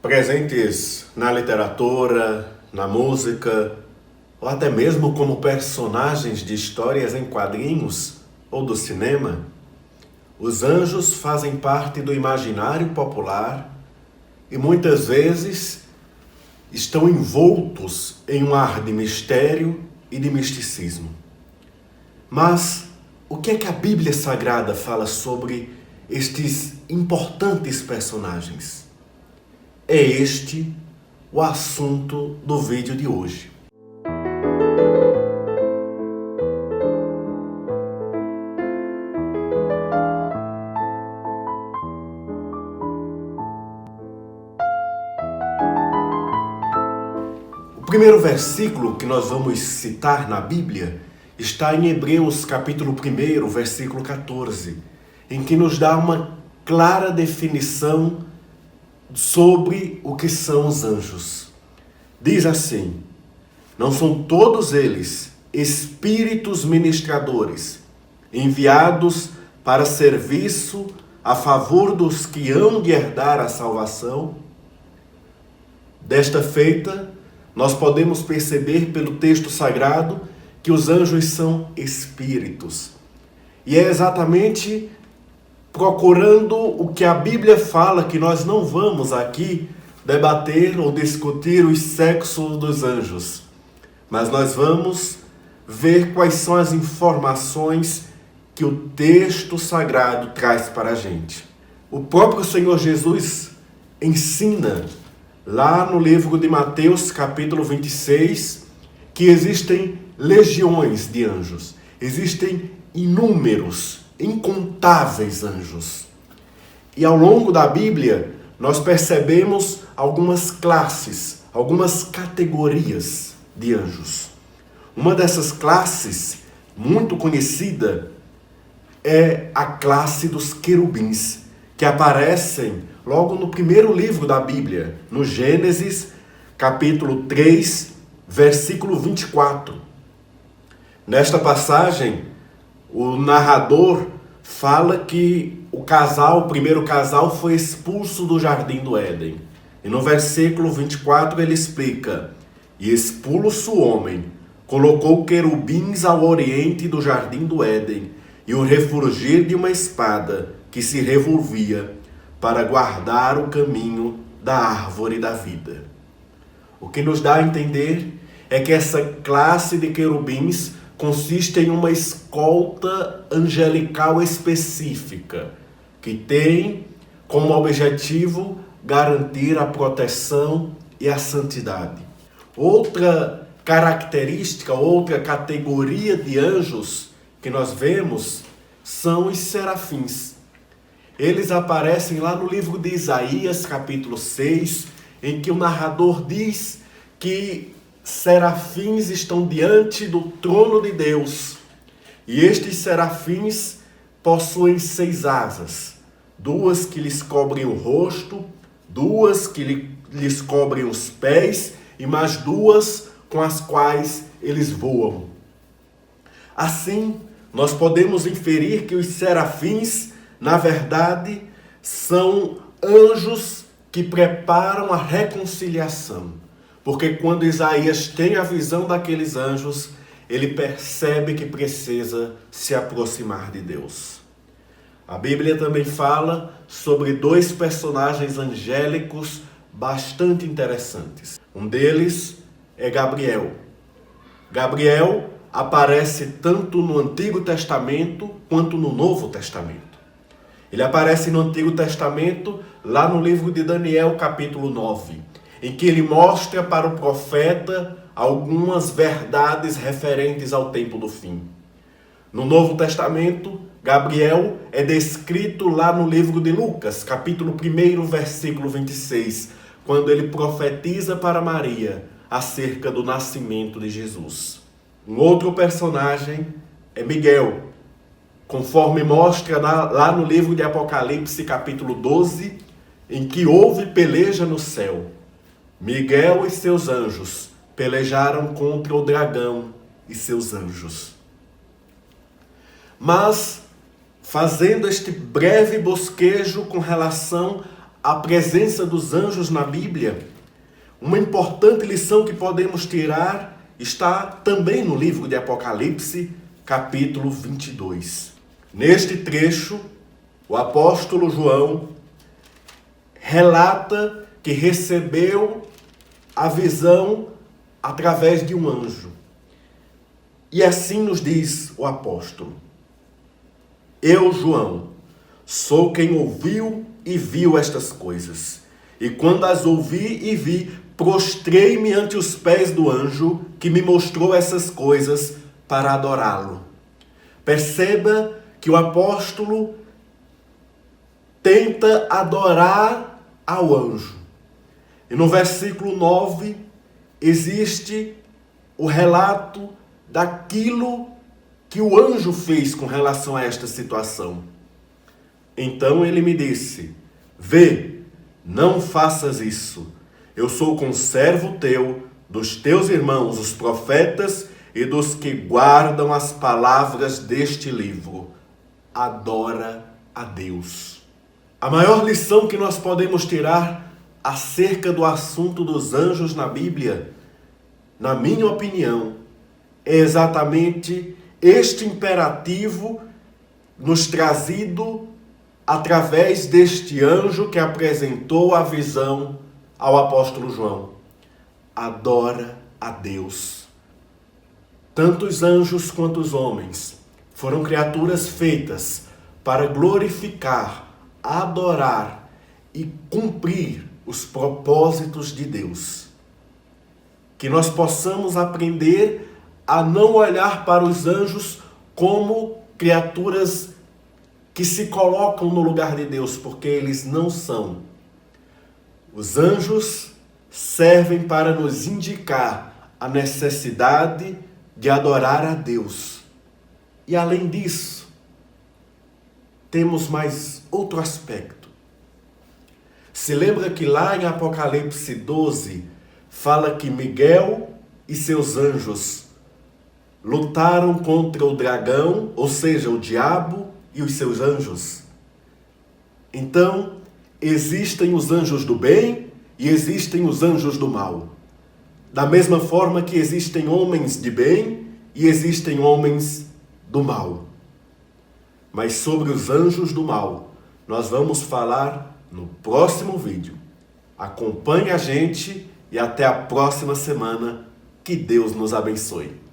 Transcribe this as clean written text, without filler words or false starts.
Presentes na literatura, na música, ou até mesmo como personagens de histórias em quadrinhos ou do cinema, os anjos fazem parte do imaginário popular e muitas vezes estão envoltos em um ar de mistério e de misticismo. Mas o que é que a Bíblia Sagrada fala sobre estes importantes personagens? É este o assunto do vídeo de hoje. O primeiro versículo que nós vamos citar na Bíblia está em Hebreus capítulo 1, versículo 14, em que nos dá uma clara definição sobre o que são os anjos. Diz assim: não são todos eles espíritos ministradores, enviados para serviço a favor dos que hão de herdar a salvação? Desta feita, nós podemos perceber pelo texto sagrado que os anjos são espíritos. E é exatamente procurando o que a Bíblia fala que nós não vamos aqui debater ou discutir os sexos dos anjos, mas nós vamos ver quais são as informações que o texto sagrado traz para a gente. O próprio Senhor Jesus ensina lá no livro de Mateus, capítulo 26, que existem legiões de anjos, existem inúmeros, incontáveis anjos. E ao longo da Bíblia, nós percebemos algumas classes, algumas categorias de anjos. Uma dessas classes, muito conhecida, é a classe dos querubins, que aparecem logo no primeiro livro da Bíblia, no Gênesis, capítulo 3, versículo 24. Nesta passagem, o narrador fala que o primeiro casal foi expulso do jardim do Éden. E no versículo 24 ele explica: e expulso o homem, colocou querubins ao oriente do jardim do Éden, e o refulgir de uma espada que se revolvia, para guardar o caminho da árvore da vida. O que nos dá a entender é que essa classe de querubins consiste em uma escolta angelical específica, que tem como objetivo garantir a proteção e a santidade. Outra característica, outra categoria de anjos que nós vemos são os serafins. Eles aparecem lá no livro de Isaías, capítulo 6, em que o narrador diz que serafins estão diante do trono de Deus. E estes serafins possuem 6 asas. 2 que lhes cobrem o rosto, 2 que lhes cobrem os pés e mais 2 com as quais eles voam. Assim, nós podemos inferir que os serafins, na verdade, são anjos que preparam a reconciliação. Porque quando Isaías tem a visão daqueles anjos, ele percebe que precisa se aproximar de Deus. A Bíblia também fala sobre 2 personagens angélicos bastante interessantes. Um deles é Gabriel. Gabriel aparece tanto no Antigo Testamento quanto no Novo Testamento. Ele aparece no Antigo Testamento, lá no livro de Daniel, capítulo 9, em que ele mostra para o profeta algumas verdades referentes ao tempo do fim. No Novo Testamento, Gabriel é descrito lá no livro de Lucas, capítulo 1, versículo 26, quando ele profetiza para Maria acerca do nascimento de Jesus. Um outro personagem é Miguel, conforme mostra lá no livro de Apocalipse, capítulo 12, em que houve peleja no céu. Miguel e seus anjos pelejaram contra o dragão e seus anjos. Mas, fazendo este breve bosquejo com relação a presença dos anjos na Bíblia, uma importante lição que podemos tirar está também no livro de Apocalipse, capítulo 22. Neste trecho, o apóstolo João relata que recebeu a visão através de um anjo. E assim nos diz o apóstolo: Eu, João, sou quem ouviu e viu estas coisas. E quando as ouvi e vi, prostrei-me ante os pés do anjo que me mostrou essas coisas para adorá-lo. Perceba que o apóstolo tenta adorar ao anjo. E no versículo 9 existe o relato daquilo que o anjo fez com relação a esta situação. Então ele me disse: Vê, não faças isso. Eu sou conservo teu, dos teus irmãos, os profetas, e dos que guardam as palavras deste livro. Adora a Deus. A maior lição que nós podemos tirar acerca do assunto dos anjos na Bíblia, na minha opinião, é exatamente este imperativo nos trazido através deste anjo que apresentou a visão ao apóstolo João. Adora a Deus. Tanto os anjos quanto os homens foram criaturas feitas para glorificar, adorar e cumprir os propósitos de Deus. Que nós possamos aprender a não olhar para os anjos como criaturas que se colocam no lugar de Deus, porque eles não são. Os anjos servem para nos indicar a necessidade de adorar a Deus. E além disso, temos mais outro aspecto. Se lembra que lá em Apocalipse 12 fala que Miguel e seus anjos lutaram contra o dragão, ou seja, o diabo e os seus anjos. Então, existem os anjos do bem e existem os anjos do mal. Da mesma forma que existem homens de bem e existem homens do mal. Mas sobre os anjos do mal, nós vamos falar no próximo vídeo. Acompanhe a gente e até a próxima semana. Que Deus nos abençoe.